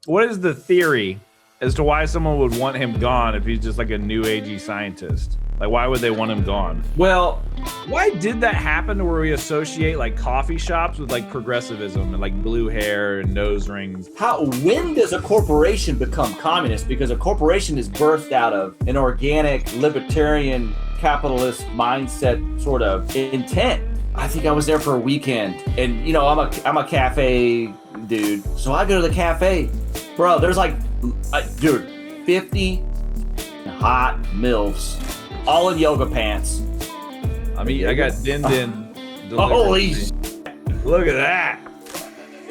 what is the theory as to why someone would want him gone if he's just like a new agey scientist? Like, why would they want him gone? Well, why did that happen to where we associate like coffee shops with like progressivism and like blue hair and nose rings? When does a corporation become communist? Because a corporation is birthed out of an organic, libertarian, capitalist mindset sort of intent. I think I was there for a weekend, and I'm a cafe dude, so I go to the cafe, bro. There's like, 50 hot MILFs, all in yoga pants. I mean, I got Din Din. Holy look at that!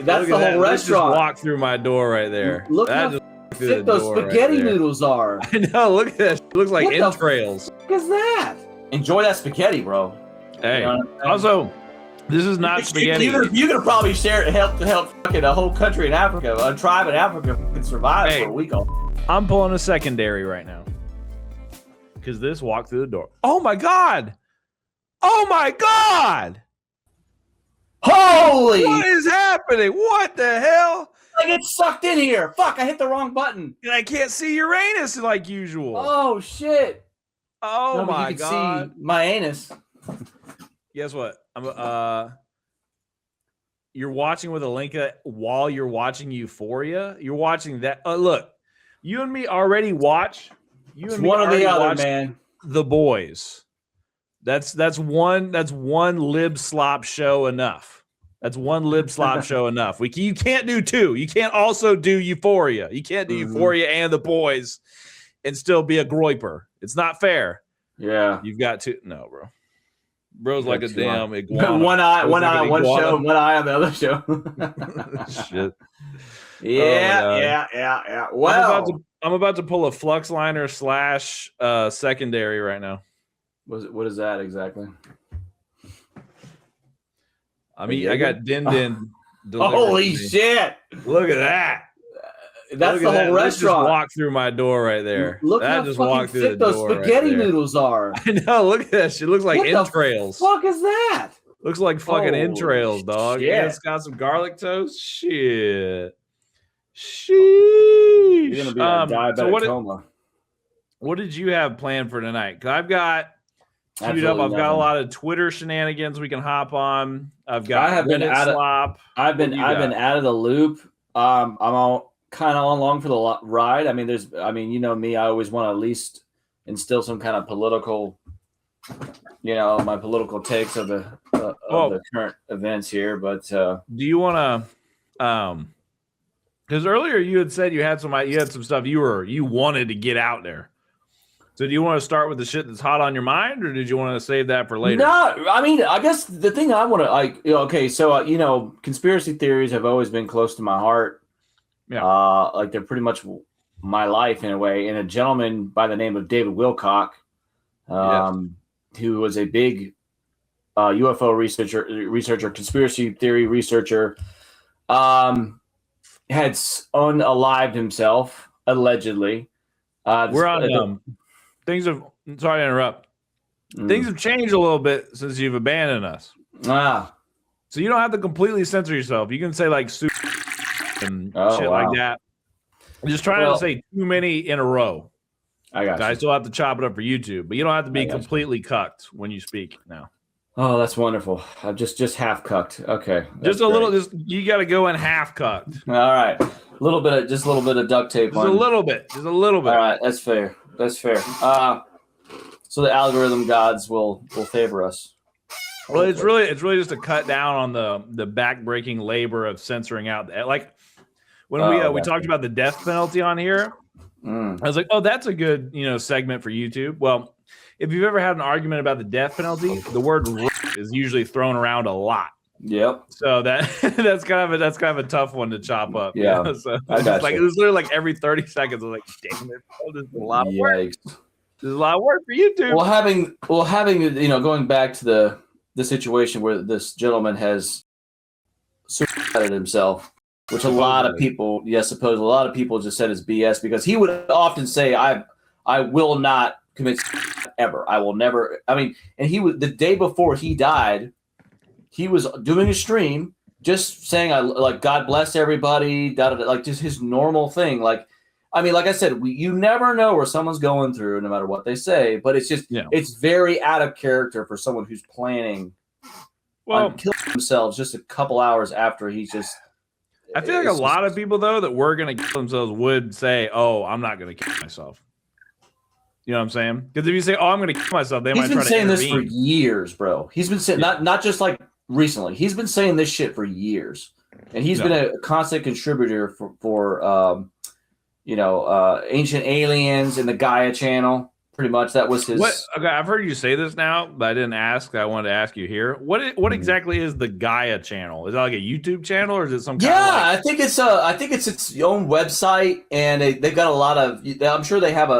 That's the whole restaurant. Let's just walk through my door right there. Look how thick those spaghetti noodles are. I know. Look at that. It looks like entrails. What is that? Enjoy that spaghetti, bro. Hey, also, this is not spaghetti. You could probably share it, help fucking a whole country in Africa, a tribe in Africa can survive for a week. I'm pulling a secondary right now because this walked through the door. Oh my god! Oh my god! Holy! What is happening? What the hell? I get sucked in here. Fuck! I hit the wrong button. And I can't see Uranus like usual. Oh shit! Oh my god! You can see my anus. Guess what? You're watching with Alinka while you're watching Euphoria. You're watching that. Look, you and me already watch. One or the other, man. The Boys. That's one lib slop show enough. That's one lib slop show enough. You can't do two. You can't also do Euphoria. You can't do Euphoria and The Boys and still be a groiper. It's not fair. Yeah. You've got to. No, bro. Bro's like a damn iguana. One eye on one show, one eye on the other show. Shit. Yeah. Well, I'm about to pull a flux liner / secondary right now. What is that exactly? I mean, I got Din Din. Holy shit! Look at that. That's the whole restaurant. Let's just walk through my door right there. Look how fucking thick those spaghetti noodles are. I know. Look at that shit. Looks like entrails. What the fuck is that? Looks like fucking entrails, dog. Yeah. And it's got some garlic toast. Shit. Sheesh. You're gonna be a diabetic coma. What did you have planned for tonight? Because I've got queued up. I've got a lot of Twitter shenanigans we can hop on. I've got slop. I've been out of the loop. I'm all kind of along for the ride. I mean, you know me, I always want to at least instill some kind of political, my political takes of the current events here. But do you want to? Because earlier you had said you had some stuff you wanted to get out there. So do you want to start with the shit that's hot on your mind, or did you want to save that for later? No, I mean, I guess the thing I want to conspiracy theories have always been close to my heart. Yeah. They're pretty much my life in a way. And a gentleman by the name of David Wilcock, who was a big UFO researcher, conspiracy theory researcher, had unalived himself, allegedly. We're on things have. Sorry to interrupt. Things have changed a little bit since you've abandoned us. So you don't have to completely censor yourself. You can say like and shit like that. I'm just trying to say too many in a row. I still have to chop it up for YouTube, but you don't have to be completely cucked when you speak now. Oh, that's wonderful. I'm just half cucked. Okay, just a little. You got to go in half cucked. All right, a little bit of duct tape. Just a little bit. All right, that's fair. So the algorithm gods will favor us. Well, it's really just to cut down on the backbreaking labor of censoring out. Like when we talked about the death penalty on here, I was like, oh, that's a good segment for YouTube. Well, if you've ever had an argument about the death penalty, the word is usually thrown around a lot. Yep. So that's kind of a tough one to chop up. Yeah. So it was literally like every 30 seconds. I was like, damn it, this is a lot of work. This is a lot of work for YouTube. Well, having going back to the situation where this gentleman has suicided himself, which a lot of people just said is BS, because he would often say, I will not commit ever. I will never. I mean, and he was the day before he died, he was doing a stream just saying, like, God bless everybody, like just his normal thing. Like, I mean, like I said, you never know where someone's going through, no matter what they say. But it's just, it's very out of character for someone who's planning on killing themselves just a couple hours after he's just. I feel like a lot of people, though, that were going to kill themselves would say, "Oh, I'm not going to kill myself." You know what I'm saying? Because if you say, "Oh, I'm going to kill myself," they might try to intervene. He's been saying this for years, bro. He's been saying not just like recently. He's been saying this shit for years, and he's been a constant contributor for Ancient Aliens and the Gaia channel. Pretty much, that was his. Okay, I've heard you say this now, but I didn't ask. I wanted to ask you here. What exactly is the Gaia channel? Is that like a YouTube channel, or is it some kind of I think it's its own website, and they got a lot of. I'm sure they have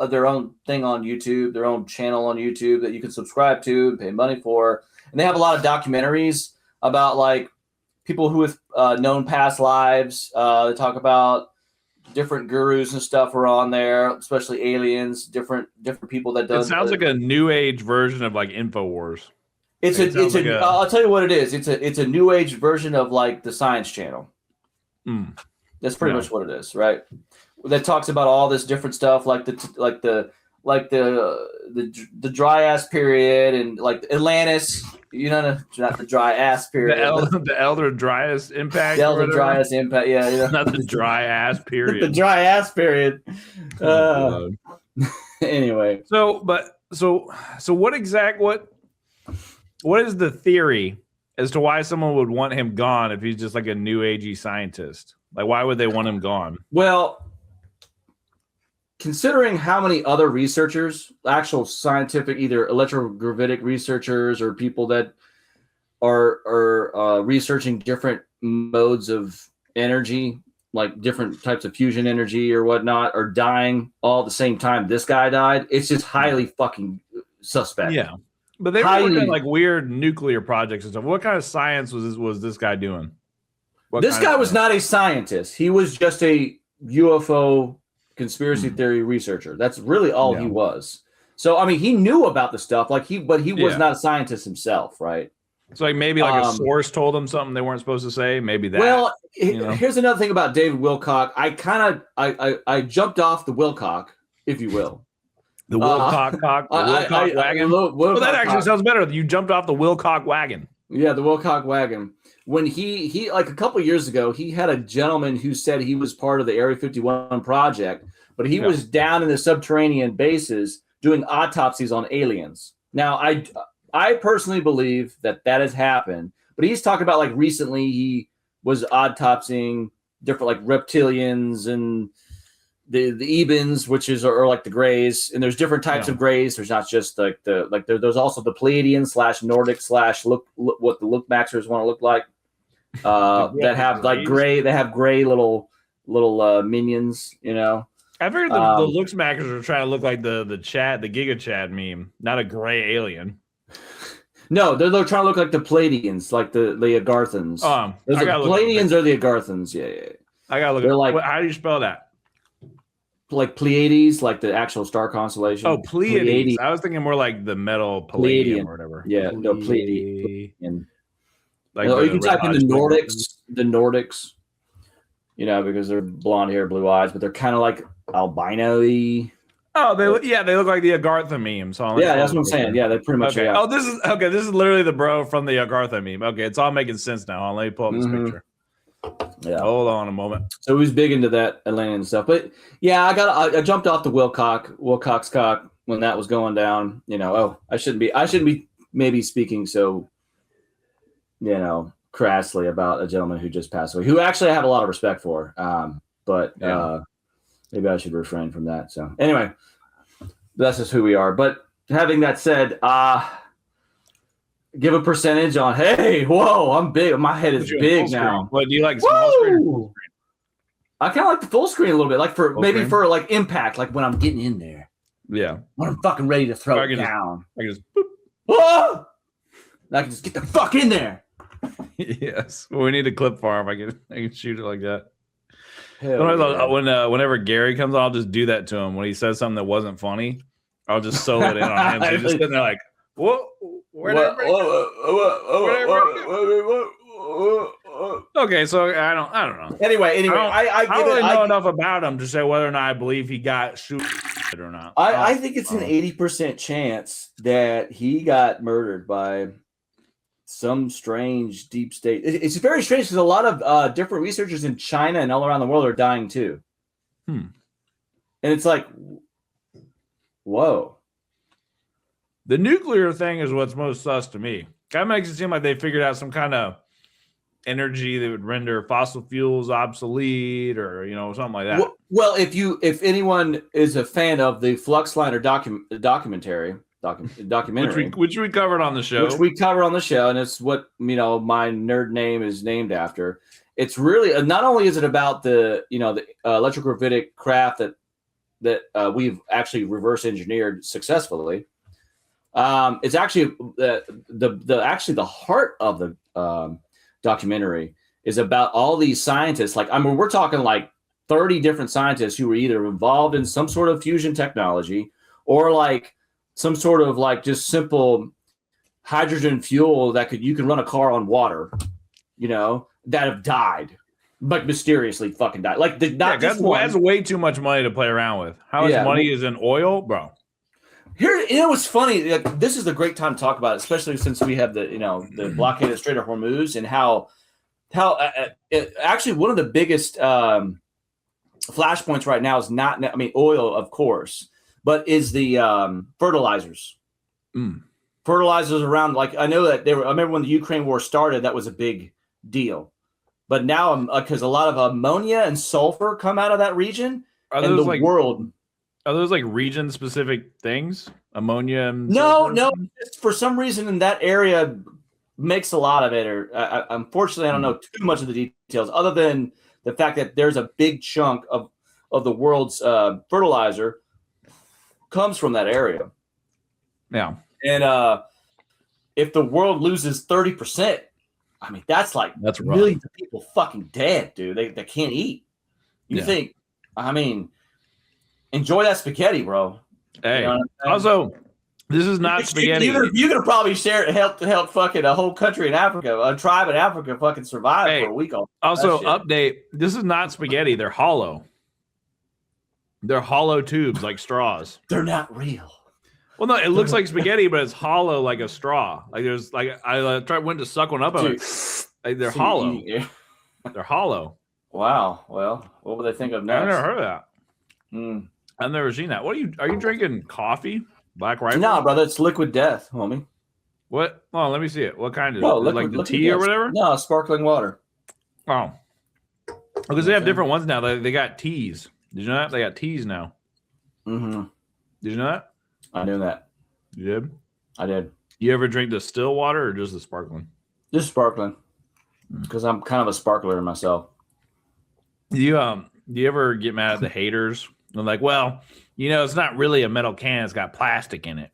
their own thing on YouTube, their own channel on YouTube that you can subscribe to and pay money for, and they have a lot of documentaries about like people who have known past lives. They talk about. Different gurus and stuff are on there, especially aliens, different people that does. It sounds like a new age version of like InfoWars. I'll tell you what it is. It's a new age version of like the Science Channel. That's pretty much what it is, right? That talks about all this different stuff, like the dry ass period and like Atlantis. You know, not the dry ass period. The elder dryas impact. The elder dryas impact. Yeah. Not the dry ass period. The dry ass period. Anyway. So what is the theory as to why someone would want him gone if he's just like a new agey scientist? Like, why would they want him gone? Well, considering how many other researchers, actual scientific, either electrogravitic researchers or people that are researching different modes of energy, like different types of fusion energy or whatnot, are dying all at the same time this guy died, it's just highly fucking suspect. Yeah. But they were working on like weird nuclear projects and stuff. What kind of science was this guy doing? This guy was not a scientist. He was just a UFO conspiracy theory researcher. That's really all he was. So I mean, he knew about the stuff, but he was not a scientist himself, right? So like maybe like a source told him something they weren't supposed to say. Maybe that. Well, here's another thing about David Wilcock. I jumped off the Wilcock, if you will. The Wilcock wagon. Well, that actually sounds better. You jumped off the Wilcock wagon. Yeah, the Wilcock wagon. When he like a couple of years ago, he had a gentleman who said he was part of the Area 51 project, but he was down in the subterranean bases doing autopsies on aliens. Now, I personally believe that has happened, but he's talking about like recently he was autopsying different like reptilians and the Ebens, which are like the Greys, and there's different types of Greys. There's not just like there's also the Pleiadian / Nordic / look what the look maxers want to look like. That have like gray. They have gray little minions. You know. I've heard the looks maxers are trying to look like the Giga Chad meme, not a gray alien. No, they're trying to look like the Pleiadians, like the Agarthans. The Pleiadians are the Agarthans. Yeah. I gotta look. They're like, how do you spell that? Like Pleiades, like the actual star constellation. Oh, Pleiades. I was thinking more like the metal Palladium or whatever. Yeah, no, Pleiadian. Like you can type in the Nordics, you know, because they're blonde hair, blue eyes, but they're kind of like albino-y. Oh, they look like the Agartha meme. So that's what I'm saying. Yeah, they pretty much. Okay. Oh, this is literally the bro from the Agartha meme. Okay, it's all making sense now. Let me pull up this picture. Yeah, hold on a moment. So he was big into that Atlantean stuff, but yeah, I jumped off the Wilcock's cock when that was going down. You know, I shouldn't be maybe speaking so, you know, crassly about a gentleman who just passed away, who actually I have a lot of respect for. But maybe I should refrain from that. So anyway, that's just who we are. But having that said, give a percentage on, hey, whoa, I'm big. My head is big now. What do you like, small screen or full screen? I kind of like the full screen a little bit, like for like impact, like when I'm getting in there. Yeah. When I'm fucking ready to throw it down. I can just boop. Whoa! I can just get the fuck in there. Yes. Well, we need a clip farm. I can shoot it like that. Whenever Gary comes on, I'll just do that to him. When he says something that wasn't funny, I'll just solo it in on him. So he's just sitting there like, whoa. Okay, so I don't know. Anyway, I don't really know enough about him to say whether or not I believe he got shoot or not. I think it's an 80% chance that he got murdered by some strange deep state. It's very strange because a lot of different researchers in China and all around the world are dying too. And it's like, whoa. The nuclear thing is what's most sus to me. That makes it seem like they figured out some kind of energy that would render fossil fuels obsolete, or something like that. Well, if anyone is a fan of the Fluxliner documentary, which we covered on the show, and it's what my nerd name is named after. It's really not only is it about the electrogravitic craft that we've actually reverse engineered successfully. It's actually the heart of the documentary is about all these scientists. We're talking like 30 different scientists who were either involved in some sort of fusion technology or like some sort of like just simple hydrogen fuel that you can run a car on water, that have died, like mysteriously fucking died. Like that's way too much money to play around with. How much money is in oil, bro? Here, what's funny? Like, this is the great time to talk about it, especially since we have the blockade of Strait of Hormuz and how actually one of the biggest flashpoints right now is not. I mean, oil, of course, but is the fertilizers. Fertilizers around. Like I know that I remember when the Ukraine war started, that was a big deal. But now, because a lot of ammonia and sulfur come out of that region, and the world. Are those like region specific things? Ammonia? And no. Just for some reason in that area makes a lot of it. Or unfortunately, I don't know too much of the details, other than the fact that there's a big chunk of the world's fertilizer comes from that area. Yeah, and if the world loses 30%, I mean that's millions of people fucking dead, dude. They can't eat. You think? I mean. Enjoy that spaghetti, bro. Hey, also, this is not spaghetti. You could probably share it, help fucking a whole country in Africa, a tribe in Africa, fucking survive for a week. Also, update: this is not spaghetti. They're hollow. They're hollow tubes like straws. They're not real. Well, no, it looks like spaghetti, but it's hollow like a straw. Like there's like I went to suck one up on it. Like they're hollow. They're hollow. Wow. Well, what would they think of next? I never heard of that. I've never seen that. Are you drinking coffee? Black Rifle? No, brother, it's liquid death, homie. What? Oh, let me see it. What kind is it? Like the tea or whatever? No, sparkling water. Oh. Because they have different ones now. They got teas. Did you know that? They got teas now. Mm-hmm. Did you know that? I knew that. You did? I did. You ever drink the still water or just the sparkling? Just sparkling. Because I'm kind of a sparkler myself. Do you ever get mad at the haters? They're like, well, it's not really a metal can; it's got plastic in it.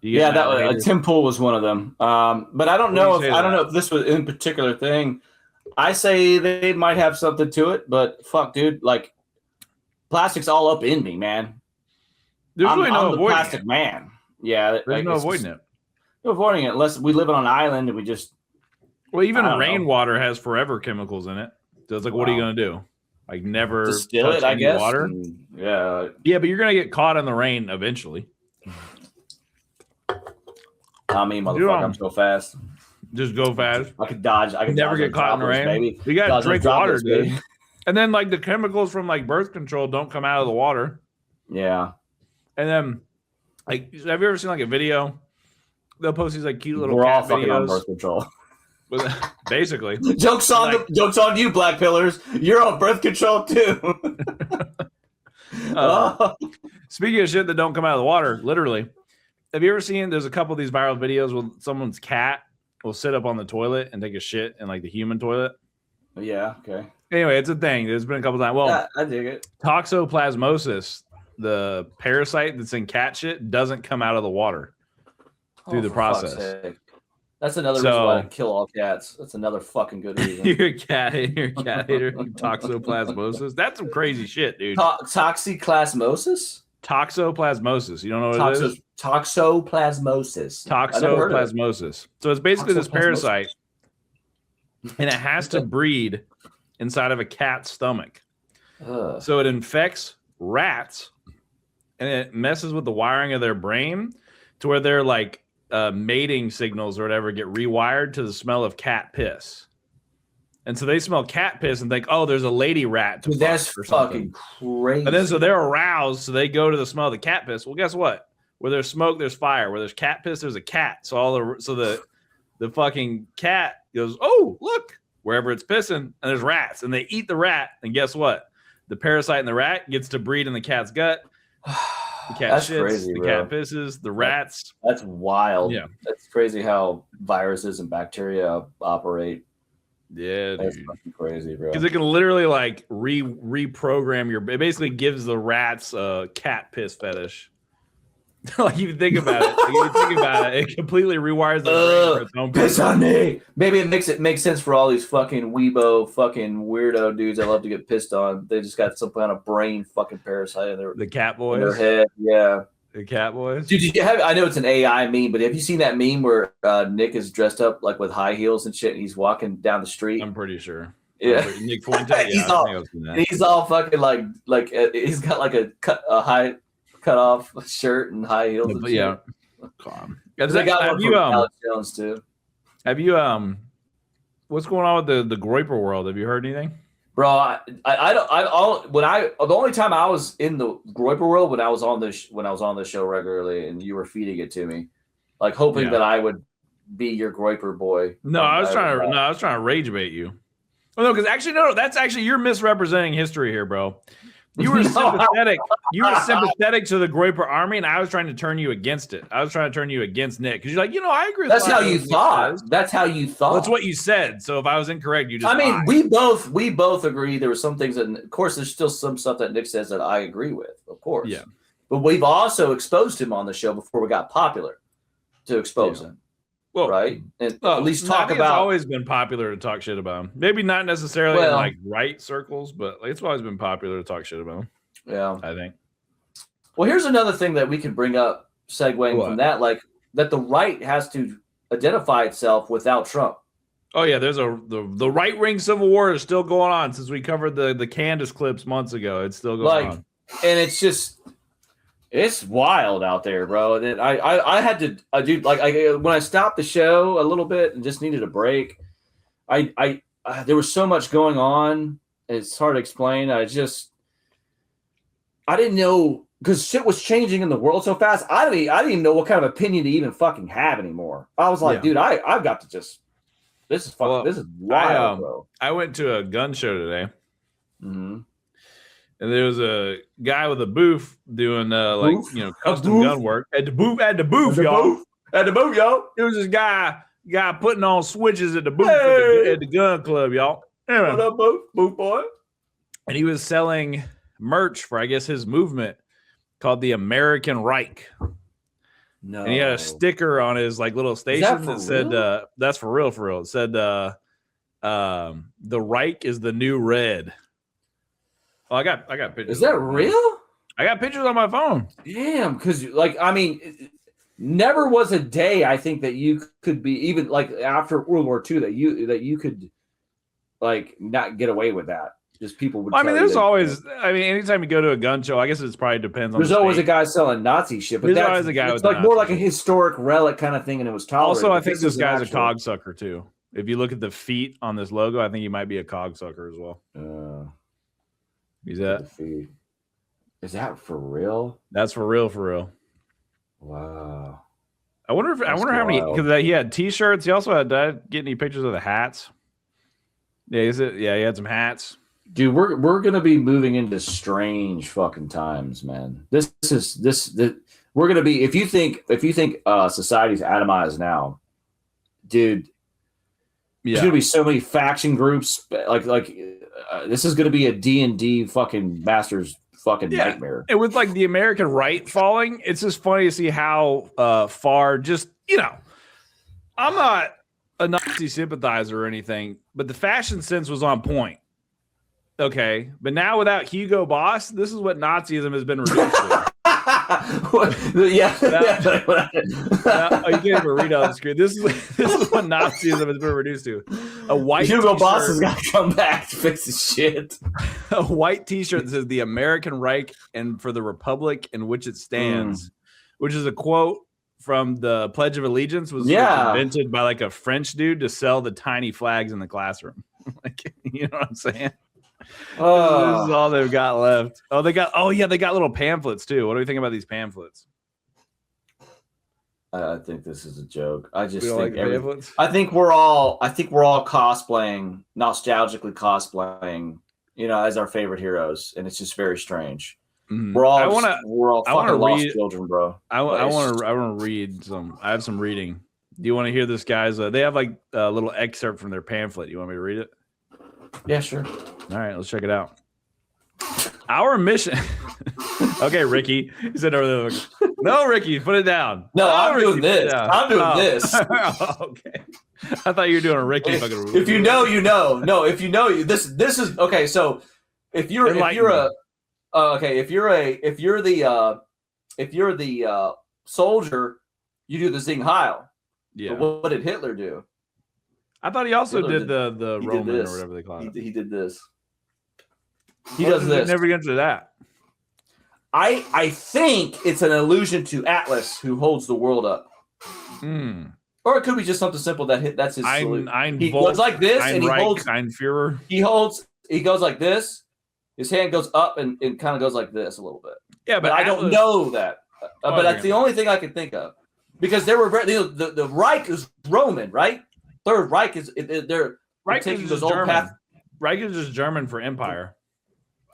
Yeah, that was Tim Pool was one of them. But I don't know if this was in particular thing. I say they might have something to it, but fuck, dude, like plastic's all up in me, man. There's really no avoiding plastic man. Yeah, there's no avoiding it. No avoiding it unless we live on an island and we just. Well, even rainwater has forever chemicals in it. So it's like, what are you gonna do? Like never distill it, I guess. Water. Yeah, but you're gonna get caught in the rain eventually. I mean, motherfucker, I'm so fast. Just go fast. I could dodge. I could never get caught in the rain. Baby. You gotta drink water, dude. And then like the chemicals from like birth control don't come out of the water. Yeah. And then, like, have you ever seen like a video? They'll post these like cute little. We're all videos. fucking on birth control. Basically, jokes on you, black pillars. You're on birth control too. Speaking of shit that don't come out of the water, literally, have you ever seen? There's a couple of these viral videos where someone's cat will sit up on the toilet and take a shit in like the human toilet. Yeah. Okay. Anyway, it's a thing. There's been a couple times. Well, yeah, I dig it. Toxoplasmosis, the parasite that's in cat shit, doesn't come out of the water through the process. That's another reason why I kill all cats. That's another fucking good reason. You're a cat hater. Toxoplasmosis. That's some crazy shit, dude. Toxoplasmosis? Toxoplasmosis. You don't know what it is? Toxoplasmosis. Toxoplasmosis. So it's basically this parasite and it has to breed inside of a cat's stomach. So it infects rats, and it messes with the wiring of their brain to where their like mating signals or whatever get rewired to the smell of cat piss. And so they smell cat piss and think, oh, there's a lady rat. Dude, that's fucking crazy. And then so they're aroused, so they go to the smell of the cat piss. Well, guess what? Where there's smoke, there's fire. Where there's cat piss, there's a cat. So the fucking cat goes, oh, look, wherever it's pissing, and there's rats, and they eat the rat. And guess what? The parasite in the rat gets to breed in the cat's gut. The cat that's shits, crazy, the bro. cat pisses, the rats. That's wild. Yeah. That's crazy how viruses and bacteria operate. Yeah, that's dude. fucking crazy, bro. Because it can literally like reprogram it basically gives the rats a cat piss fetish. Like you think about it, it completely rewires the brain for its own piss on me. Maybe it makes sense for all these fucking weebo fucking weirdo dudes that love to get pissed on. They just got some kind of brain fucking parasite in the cat boys. In their head. Yeah. The cat boys. Dude, did you have? I know it's an AI meme, but have you seen that meme where Nick is dressed up like with high heels and shit, and he's walking down the street? I'm pretty sure. Yeah, Nick Fuente. He's all fucking like he's got like a high cut off shirt and high heels. And yeah. Have you Alex Jones too? Have you what's going on with the Groiper world? Have you heard anything? Bro, the only time I was in the Groiper world when I was on the show regularly and you were feeding it to me, like hoping that I would be your Groiper boy. No, I was trying to rage bait you. Oh no, because that's actually you're misrepresenting history here, bro. You were sympathetic. You were sympathetic to the Groiper army, and I was trying to turn you against it. I was trying to turn you against Nick because you're like, I agree. That's how you thought. That's how you thought. That's what you said. So if I was incorrect, you just. I mean, we both agree. There were some things, and of course, there's still some stuff that Nick says that I agree with. Of course, yeah. But we've also exposed him on the show before we got popular to expose him. Well, right, and at least talk about. It's always been popular to talk shit about him. Maybe not necessarily in like right circles, but it's always been popular to talk shit about him. Yeah, I think. Well, here's another thing that we can bring up, segueing from that, like that the right has to identify itself without Trump. Oh yeah, there's the right wing civil war is still going on since we covered the Candace clips months ago. It's still going on, and it's just. It's wild out there, bro. And I had to, when I stopped the show a little bit and just needed a break, there was so much going on. It's hard to explain. I didn't know because shit was changing in the world so fast. I didn't even know what kind of opinion to even fucking have anymore. I was like, dude, I've got to just. This is fucking. This is wild, bro. I went to a gun show today. Mm-hmm. And there was a guy with a booth doing custom gun work at the booth, y'all. At the booth, y'all. There was this guy putting on switches at the booth at the gun club, y'all. Anyway. What up, booth boy? And he was selling merch for, I guess, his movement called the American Reich. No. And he had a sticker on his little station that said, "That's for real, for real." It said, "The Reich is the new red." Oh, I got pictures. Is that real? I got pictures on my phone. Damn, because never was a day I think that you could be even after World War II that you could not get away with that. Just people would. There's always. Anytime you go to a gun show, I guess it probably depends on. There's always a guy selling Nazi shit, but there's always a guy. It's more like a historic relic kind of thing, and it was tolerated. Also, I think this guy's a cogsucker too. If you look at the feet on this logo, I think he might be a cogsucker as well. He's that. Is that for real? That's for real, for real. Wow. I wonder how many, because he had T-shirts. He also had. Did I get any pictures of the hats? Yeah, he had some hats. Dude, we're gonna be moving into strange fucking times, man. We're gonna be. If you think society's atomized now, dude. There's gonna be so many faction groups. This is gonna be a D&D fucking master's fucking nightmare. And with the American right falling, it's just funny to see how far. Just I'm not a Nazi sympathizer or anything, but the fashion sense was on point. Okay, but now without Hugo Boss, this is what Nazism has been reduced to. You can't even read on the screen. This is what Nazism has been reduced to. A white Hugo t-shirt. Boss has got to come back to fix his shit. A white T-shirt that says "The American Reich and for the Republic in which it stands," which is a quote from the Pledge of Allegiance. Was invented by like a French dude to sell the tiny flags in the classroom. Like, you know what I'm saying? This is all they've got left. They got little pamphlets too. What do you think about these pamphlets? I think this is a joke. I just think pamphlets? I think we're all cosplaying, nostalgically cosplaying, as our favorite heroes, and it's just very strange. Mm-hmm. We're all fucking lost children, bro. I want to read some. I have some reading. Do you want to hear this guy's? They have like a little excerpt from their pamphlet. You want me to read it? Yeah, sure. All right, let's check it out. Our mission. Okay, Ricky. He said over there. No, Ricky, put it down. No, I'm doing this. I'm doing this. Okay. I thought you were doing a Ricky fucking. If you know, you know. No, if you know, this is okay. So if you're the soldier, you do the Zing Heil. Yeah. But what did Hitler do? I thought he also did the Roman or whatever they call it. He did this. He does this. Never get to that. I think it's an allusion to Atlas, who holds the world up. Or it could be just something simple that's his salute. He goes like this, and he holds. Führer. He goes like this. His hand goes up and kind of goes like this a little bit. Yeah, but I don't know that. But that's the only thing I can think of, because they were the Reich is Roman, right? Third Reich is they're taking this old path. Reich is just German for empire.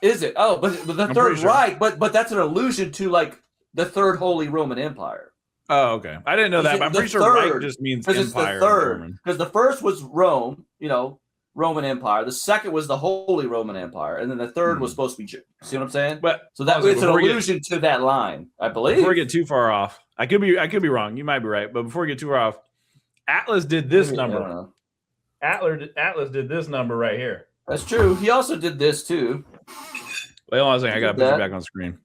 Is it? Oh, but the Third Reich, but that's an allusion to like the Third Holy Roman Empire. Oh, okay. I didn't know that, but I'm pretty sure Reich just means empire. It's the third, because the first was Rome, Roman Empire. The second was the Holy Roman Empire, and then the third was supposed to be. See what I'm saying? But so it's an allusion to that line, I believe. Before we get too far off, I could be wrong. You might be right, but before we get too far off, Atlas did this number. Atlas did this number right here. That's true. He also did this too. Wait, hold on a second. I got to put you back on screen.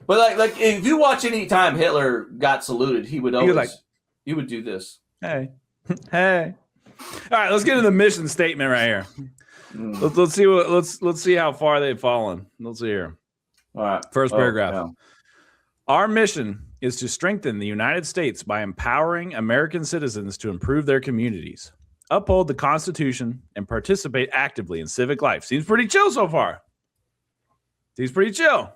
But like if you watch any time Hitler got saluted, he would do this. Hey. All right, let's get into the mission statement right here. Let's see how far they've fallen. Let's see here. All right. First paragraph. Yeah. Our mission is to strengthen the United States by empowering American citizens to improve their communities, uphold the Constitution, and participate actively in civic life. Seems pretty chill so far. Seems pretty chill.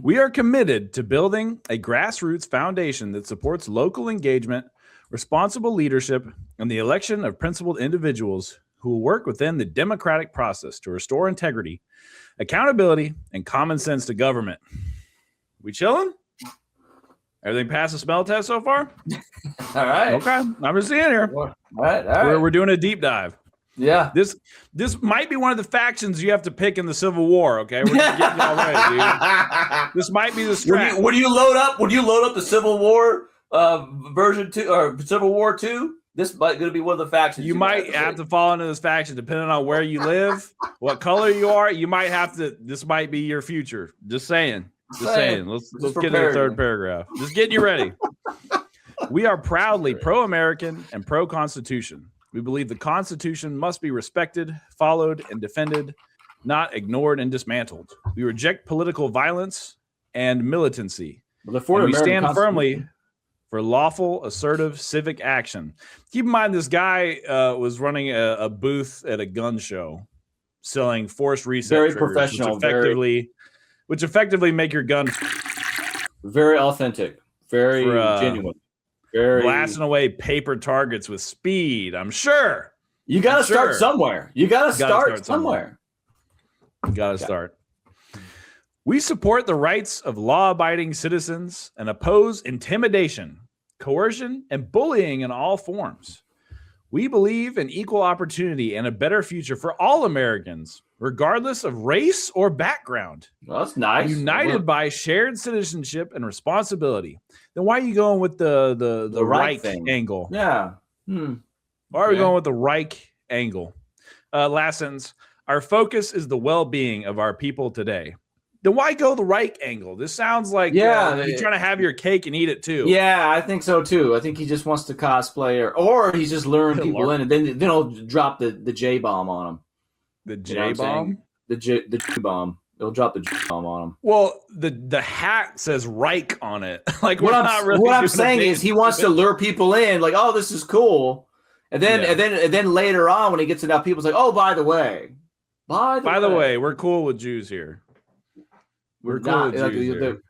We are committed to building a grassroots foundation that supports local engagement, responsible leadership, and the election of principled individuals who will work within the democratic process to restore integrity, accountability, and common sense to government. We chilling? Everything passed the smell test so far? All right. Okay. I'm just seeing here. All right. We're doing a deep dive. Yeah. This might be one of the factions you have to pick in the Civil War, okay? We're just getting y'all ready, dude. This might be the strat. Would you load up the Civil War version 2 or Civil War 2? This might going to be one of the factions. You might have to fall into this faction depending on where you live, what color you are. You might have to. This might be your future. Just saying. Just saying. Let's get to the third paragraph. Just getting you ready. We are proudly pro-American and pro-Constitution. We believe the Constitution must be respected, followed, and defended, not ignored and dismantled. We reject political violence and militancy. And we stand firmly for lawful, assertive civic action. Keep in mind, this guy was running a booth at a gun show, selling forced reset very triggers, professional, which effectively make your gun very authentic, very genuine, very blasting away paper targets with speed. I'm sure you got to start somewhere. You got to start somewhere. You got to start. We support the rights of law-abiding citizens and oppose intimidation, coercion, and bullying in all forms. We believe in equal opportunity and a better future for all Americans, regardless of race or background. Well, that's nice. United by shared citizenship and responsibility. Then why are you going with the Reich angle? Yeah. Why are we going with the Reich angle? Last sentence. Our focus is the well-being of our people today. then why go the Reich angle? This sounds like you're trying to have your cake and eat it too. Yeah, I think so too. I think he just wants to cosplay, or he's just luring people in, and then he'll drop the J bomb on them. The J bomb, the J bomb. He'll drop the J bomb on them. Well, the hat says Reich on it. Like what I'm saying is he wants to lure people in, like, oh, this is cool, and then later on when he gets enough, people's like, oh, by the way, we're cool with Jews here. We're cool with Jews here.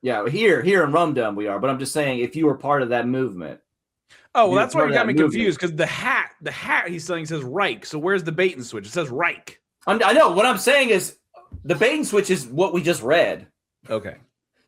Yeah, here in Rumdum we are, but I'm just saying if you were part of that movement. Oh, well, that's why you got me confused, because the hat he's selling says Reich. So where's the bait and switch? It says Reich. I know. What I'm saying is the bait and switch is what we just read. Okay.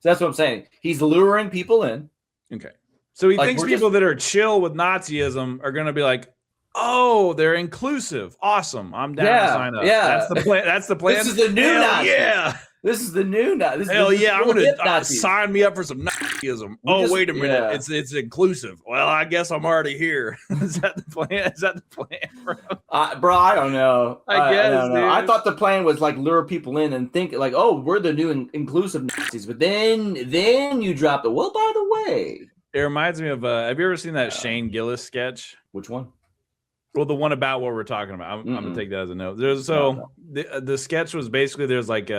So that's what I'm saying. He's luring people in. Okay. So he thinks people that are chill with Nazism are going to be like, oh, they're inclusive. Awesome. I'm down to sign up. Yeah. That's the plan. That's the plan. This is the new Nazi. Yeah. This is the new Nazi. Hell yeah. I'm going to sign me up for some Nazism. Wait a minute. Yeah. It's inclusive. Well, I guess I'm already here. Is that the plan? Is that the plan, bro? Bro, I don't know. I guess, don't know. Dude. I thought the plan was like lure people in and think like, oh, we're the new inclusive Nazis. But then you drop the, well, by the way. It reminds me of, have you ever seen that Shane Gillis sketch? Which one? Well, the one about what we're talking about. I'm going to take that as a note. The sketch was basically there's like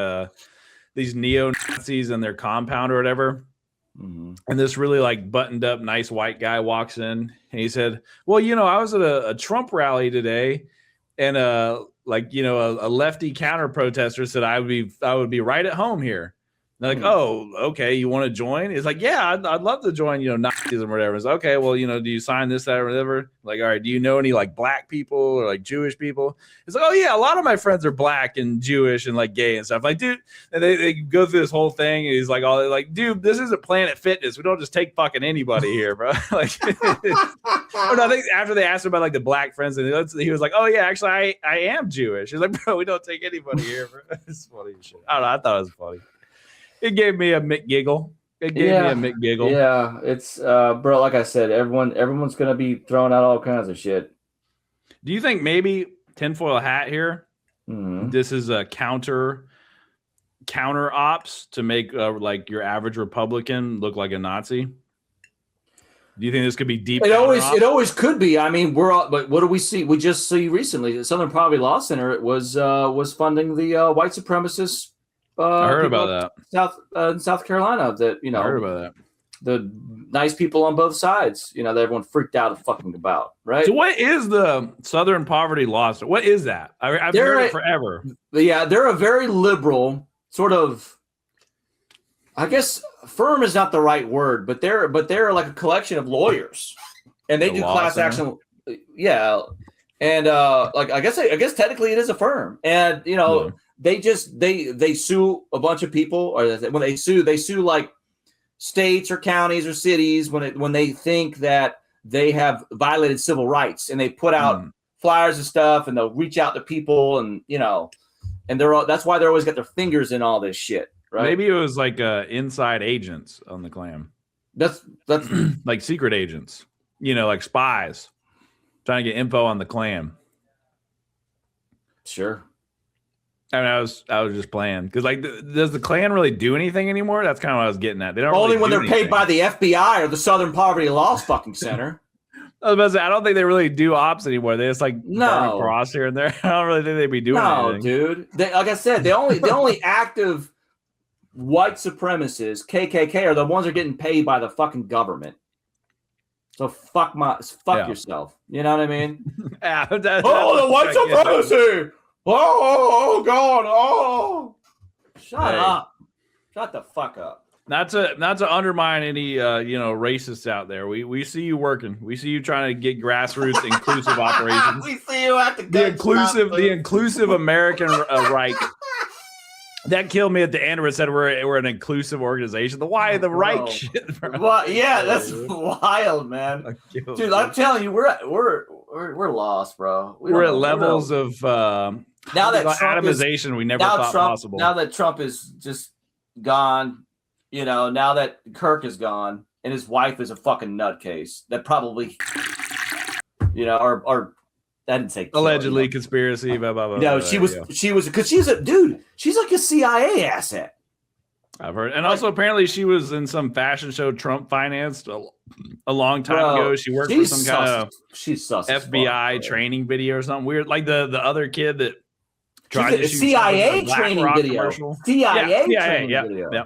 these neo-Nazis in their compound or whatever. Mm-hmm. And this really like buttoned up, nice white guy walks in and he said, well, I was at a Trump rally today and a lefty counter protester said I would be right at home here. They're like, oh, okay, you want to join? It's like, yeah, I'd love to join, Nazism or whatever. It's like, okay, well, do you sign this, that, or whatever? Like, all right, do you know any like black people or like Jewish people? It's like, oh yeah, a lot of my friends are black and Jewish and like gay and stuff. Like, dude, and they go through this whole thing. And he's like, dude, this isn't Planet Fitness. We don't just take fucking anybody here, bro. Like, I think after they asked him about like the black friends, and he was like, oh yeah, actually, I am Jewish. He's like, bro, we don't take anybody here, bro. It's funny as shit. I don't know. I thought it was funny. It gave me a McGiggle. Yeah, it's bro. Like I said, everyone's gonna be throwing out all kinds of shit. Do you think maybe tinfoil hat here? Mm-hmm. This is a counter ops to make like your average Republican look like a Nazi. Do you think this could be deep? It always could be. I mean, but what do we see? We just see recently the Southern Poverty Law Center was funding the white supremacists. I heard about that. In South Carolina, that I heard about that. The nice people on both sides, that everyone freaked out fucking about, right? So, what is the Southern Poverty Law Center? What is that? I've heard it forever. Yeah, they're a very liberal sort of. I guess firm is not the right word, but they're like a collection of lawyers, and they do class action. Yeah, and like I guess technically it is a firm, and Yeah. They sue a bunch of people, or when they sue like states or counties or cities when they think that they have violated civil rights, and they put out flyers and stuff, and they'll reach out to people, and and that's why they're always got their fingers in all this shit, right? Maybe it was like inside agents on the Klan. That's like secret agents, like spies trying to get info on the Klan. Sure. I mean, I was just playing because, like, does the Klan really do anything anymore? That's kind of what I was getting at. They don't only when they're paid by the FBI or the Southern Poverty Law fucking Center. I was about to say, I don't think they really do ops anymore. They just like burn cross here and there. I don't really think they'd be doing anything. Dude. Like I said, the only active white supremacists, KKK, are the ones that are getting paid by the fucking government. So fuck yourself. You know what I mean? The white supremacy. Oh God! Oh, shut up! Shut the fuck up! Not to undermine any racists out there. We see you working. We see you trying to get grassroots inclusive operations. We see you at the inclusive American Reich. That killed me at the end where it said we're an inclusive organization. The Reich shit, bro. Well, yeah, that's wild, man. Dude, I'm telling you, we're lost, bro. We're at levels of now that atomization we never thought possible. Now that Trump is just gone, now that Kirk is gone and his wife is a fucking nutcase that probably, or I didn't say allegedly conspiracy. Blah, blah, blah, no, she was because she's like a CIA asset. I've heard. And also, apparently, she was in some fashion show Trump financed a long time ago. She worked for some kind of FBI training video or something weird. Like the other kid that tried to shoot CIA training video. Commercial. CIA training video. Yeah.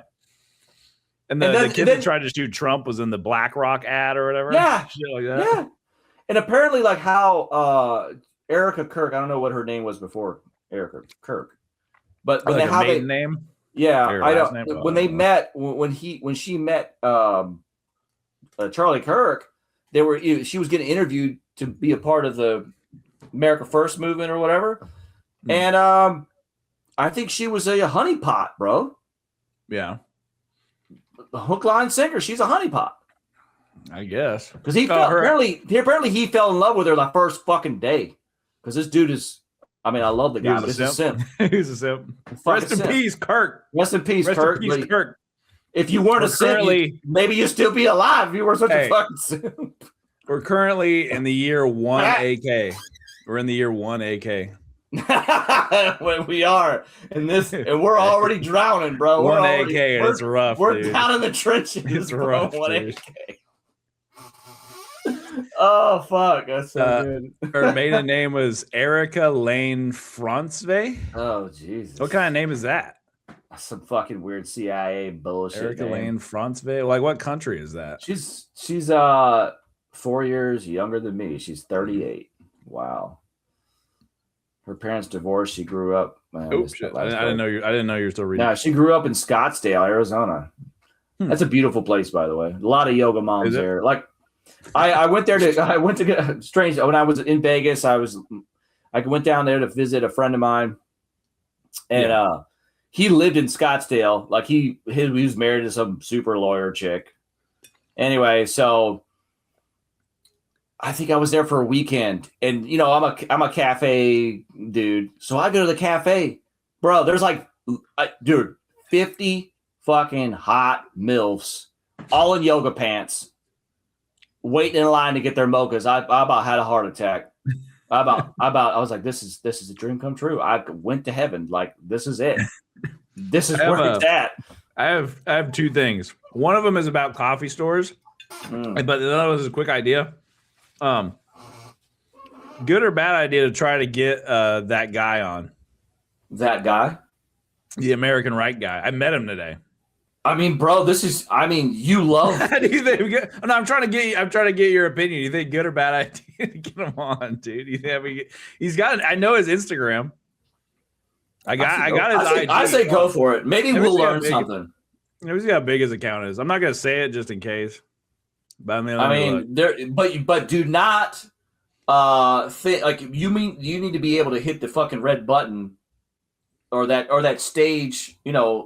And the kid that tried to shoot Trump was in the BlackRock ad or whatever. Yeah. Shit like that. Yeah. And apparently, like how Erica Kirk, I don't know what her name was before Erica Kirk. But like a maiden name? Yeah, I don't. When they met, when she met Charlie Kirk, she was getting interviewed to be a part of the America First movement or whatever, and I think she was a honeypot, bro. Yeah, hook, line, sinker. She's a honeypot, I guess. Because apparently he fell in love with her the first fucking day. Because this dude is. I mean, I love the guy, but he's a simp. He's a simp. Rest in peace, Kirk. Rest in peace, Kirk. If you weren't a simp, maybe you'd still be alive if you were such a fucking simp. We're currently in the year 1 AK. We're in the year 1 AK. We are. And we're already drowning, bro. 1 AK, it's rough, We're dude. down in the trenches. It's rough, 1 dude. AK. Oh fuck, that's so good. Her maiden name was Erica Lane Francve. Oh Jesus. What kind of name is that? Some fucking weird CIA bullshit. Erica Lane Francve. Like, what country is that? She's 4 years younger than me. She's 38. Wow. Her parents divorced. She grew up. I didn't know you were still reading. No, she grew up in Scottsdale, Arizona. That's a beautiful place, by the way. A lot of yoga moms there. Like, I went there to get strange. When I was in Vegas, I went down there to visit a friend of mine, and he lived in Scottsdale. Like he was married to some super lawyer chick. Anyway, so I think I was there for a weekend, and I'm a cafe dude, so I go to the cafe, bro. There's 50 fucking hot MILFs, all in yoga pants, waiting in line to get their mochas. I about had a heart attack. I was like, this is a dream come true. I went to heaven. Like, this is it. This is where it's at. I have two things. One of them is about coffee stores, but the other was a quick idea. Good or bad idea to try to get that guy on. That guy? The American right guy. I met him today. I mean, bro, you love. How do you think? No, I'm trying to get your opinion. Do you think good or bad idea to get him on, dude? He's got. I know his Instagram. I got his IG. I say go for it. Maybe we'll learn something. Let me see how big his account is. I'm not gonna say it just in case. But but do not think like you mean you need to be able to hit the fucking red button or that stage,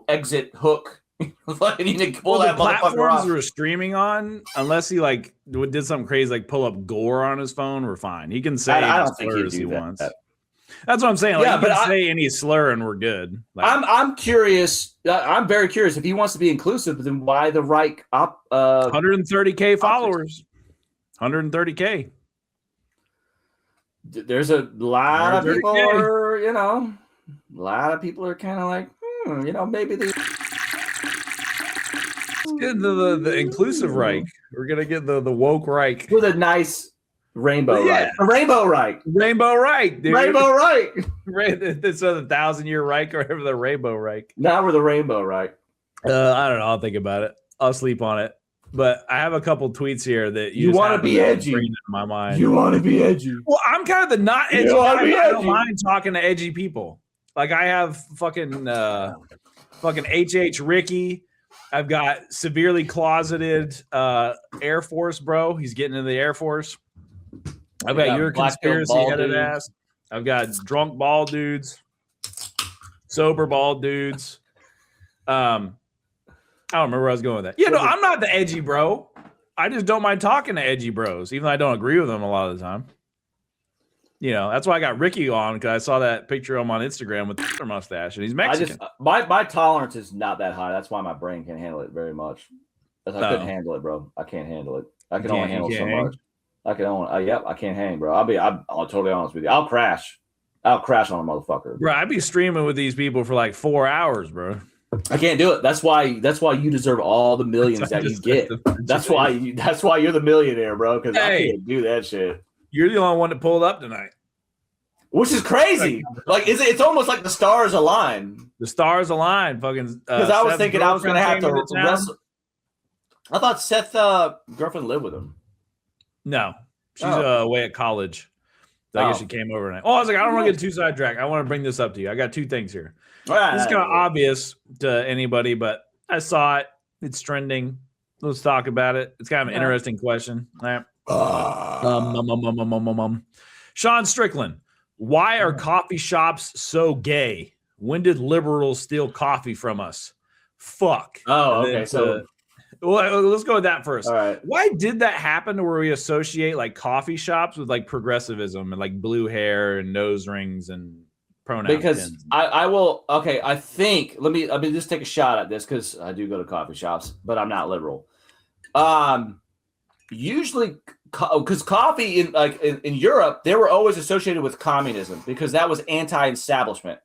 exit hook. Like, you need to pull that the motherfucker platforms off. we're streaming on, unless he did something crazy like pull up gore on his phone, we're fine. He can say I don't think he wants. That's what I'm saying. Like, he can say any slur and we're good. Like, I'm curious. I'm very curious. If he wants to be inclusive, then why the right 130K followers? 130K. There's a lot of people are, a lot of people are kind of like, maybe they. Let's get into the inclusive Reich. We're gonna get the woke Reich with a nice rainbow Reich. A rainbow Reich. Rainbow Reich, dude. Rainbow Reich. It's a 1,000-year Reich or whatever, the Rainbow Reich. Now we're the Rainbow Reich. I don't know. I'll think about it. I'll sleep on it. But I have a couple tweets here that you want to be edgy. Bring into my mind. You want to be edgy. Well, I'm kind of the not edgy guy. I don't mind talking to edgy people. Like, I have fucking HH Ricky. I've got severely closeted Air Force bro. He's getting into the Air Force. I've got your conspiracy headed ass. I've got drunk bald dudes, sober bald dudes. I don't remember where I was going with that. I'm not the edgy bro. I just don't mind talking to edgy bros, even though I don't agree with them a lot of the time. That's why I got Ricky on, because I saw that picture of him on Instagram with the mustache, and he's Mexican. My tolerance is not that high. That's why my brain can't handle it very much. I couldn't handle it, bro. I can't handle it. I can only handle so much. I can't hang, bro. I'll totally honest with you. I'll crash on a motherfucker. Bro, I'd be streaming with these people for like 4 hours, bro. I can't do it. That's why you deserve all the millions that you get. That's why you're the millionaire, bro. Because I can't do that shit. You're the only one that pulled up tonight. Which is crazy. Like, it's almost like the stars align. The stars align, fucking. Because I was thinking I was going to have to wrestle. I thought Seth's girlfriend lived with him. No, she's away at college. So I guess she came over tonight. Oh, I was like, I don't want to get too sidetracked. I want to bring this up to you. I got two things here. This is kind of obvious to anybody, but I saw it. It's trending. Let's talk about it. It's kind of an interesting question. All right. Sean Strickland. Why are coffee shops so gay? When did liberals steal coffee from us? Fuck. Oh, okay. Well, let's go with that first. All right. Why did that happen to where we associate like coffee shops with like progressivism and like blue hair and nose rings and pronouns? Because I will. Okay. I think, let me just take a shot at this because I do go to coffee shops, but I'm not liberal. Usually, because coffee in Europe, they were always associated with communism because that was anti-establishment.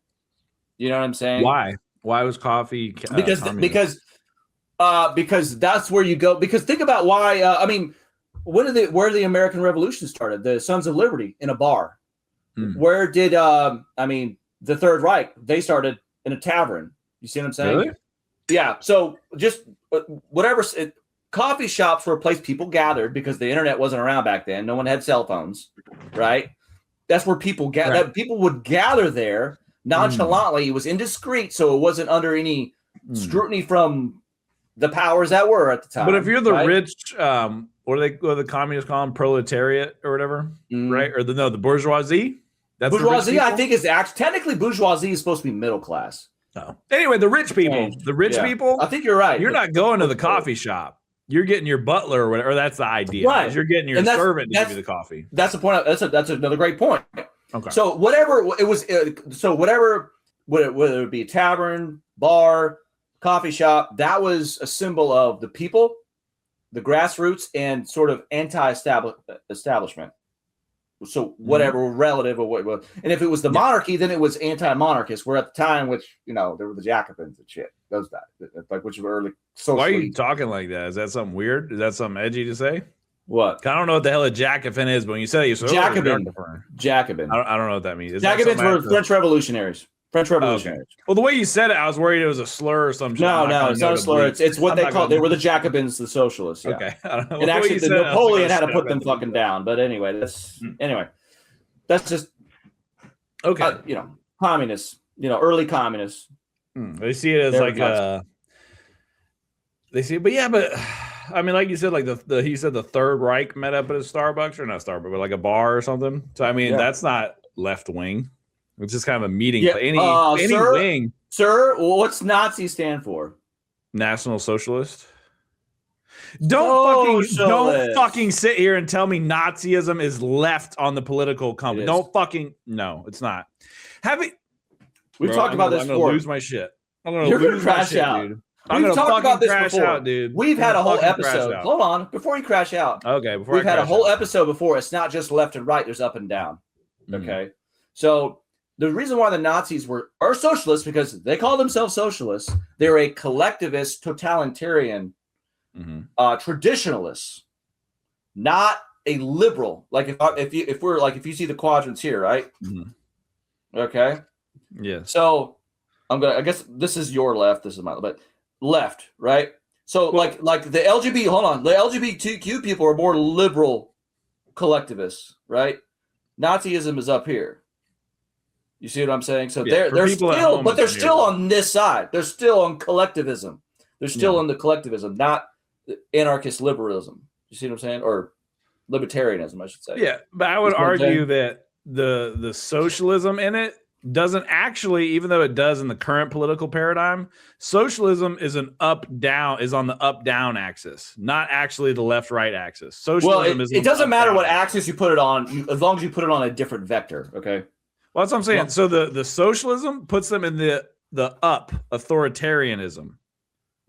You know what I'm saying? Why was coffee? Because that's where you go. Because think about why. Where the American Revolution started? The Sons of Liberty in a bar. Where did the Third Reich? They started in a tavern. You see what I'm saying? Really? Yeah. So just whatever. Coffee shops were a place people gathered because the internet wasn't around back then. No one had cell phones, right? That's where people people would gather there nonchalantly. It was indiscreet, so it wasn't under any scrutiny from the powers that were at the time. But if you're the rich, what do the communists call them? Proletariat or whatever, right? Or the bourgeoisie. That's bourgeoisie. I think is technically bourgeoisie is supposed to be middle class. Oh. Anyway, the rich people. The rich people. I think you're right. You're not going to the coffee shop. You're getting your butler or whatever. That's the idea. Right. You're getting your servant to give you the coffee. That's the point. That's another great point. Okay. So whatever it was, whether it be a tavern, bar, coffee shop, that was a symbol of the people, the grassroots, and sort of anti-establishment. So whatever relative or what, and if it was the monarchy, then it was anti-monarchist. Where at the time, which there were the Jacobins and shit. Those guys, like which were early. Why are you talking like that? Is that something weird? Is that something edgy to say? What? I don't know what the hell a Jacobin is, but when you say it, Jacobin. I don't know what that means. Jacobins were French revolutionaries. Okay. Well, the way you said it, I was worried it was a slur or something. No, it's not a slur. It's what they called. They were the Jacobins, the socialists. Yeah. Okay. I don't know. And actually, Napoleon had to put them fucking down. But anyway, that's just okay. Communists. Early communists. They see it as they see it, but like you said, like he said the Third Reich met up at a Starbucks or not Starbucks, but like a bar or something. So that's not left wing. It's just kind of a meeting. Yeah. Any wing. Sir, what's Nazi stand for? National Socialist. Don't fucking sit here and tell me Nazism is left on the political compass. No, it's not. We've talked about this before. I'm gonna lose my shit. You're gonna crash out, dude. We've talked about this before, dude. We've had a whole episode. Hold on, before you crash out. Okay, we've had a whole episode before. It's not just left and right. There's up and down. Okay, so the reason why the Nazis are socialists because they call themselves socialists. They're a collectivist, totalitarian, traditionalists, not a liberal. Like if you see the quadrants here, right? Okay. Yeah. So I guess this is your left. This is my but left, right? So like the LGBT. Hold on, the LGBTQ people are more liberal collectivists, right? Nazism is up here. You see what I'm saying? So they're still, but they're still on this side. They're still on collectivism. They're still on the collectivism, not the anarchist liberalism. You see what I'm saying? Or libertarianism, I should say. Yeah, but I would argue that the socialism in it doesn't actually, even though it does in the current political paradigm, socialism is on the up-down axis, not actually the left-right axis. Socialism it doesn't matter what axis you put it on, as long as you put it on a different vector, okay? Well, that's what I'm saying. So the socialism puts them in the up authoritarianism.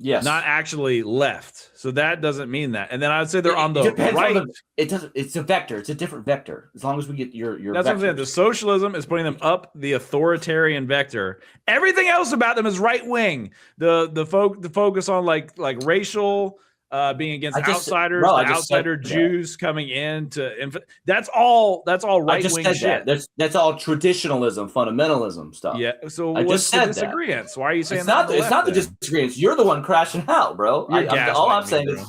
Yes. Not actually left. So that doesn't mean that. And then I would say they're on the right. It doesn't. It's a vector. It's a different vector. As long as we get your. That's what I'm saying. The socialism is putting them up the authoritarian vector. Everything else about them is right wing. The focus on like racial. Being against outsiders, the outsider Jews coming in to that's all right wing shit. That's all traditionalism, fundamentalism stuff. Yeah. So what's the disagreements? Why are you saying that? It's not the disagreements. You're the one crashing out, bro. All I'm saying is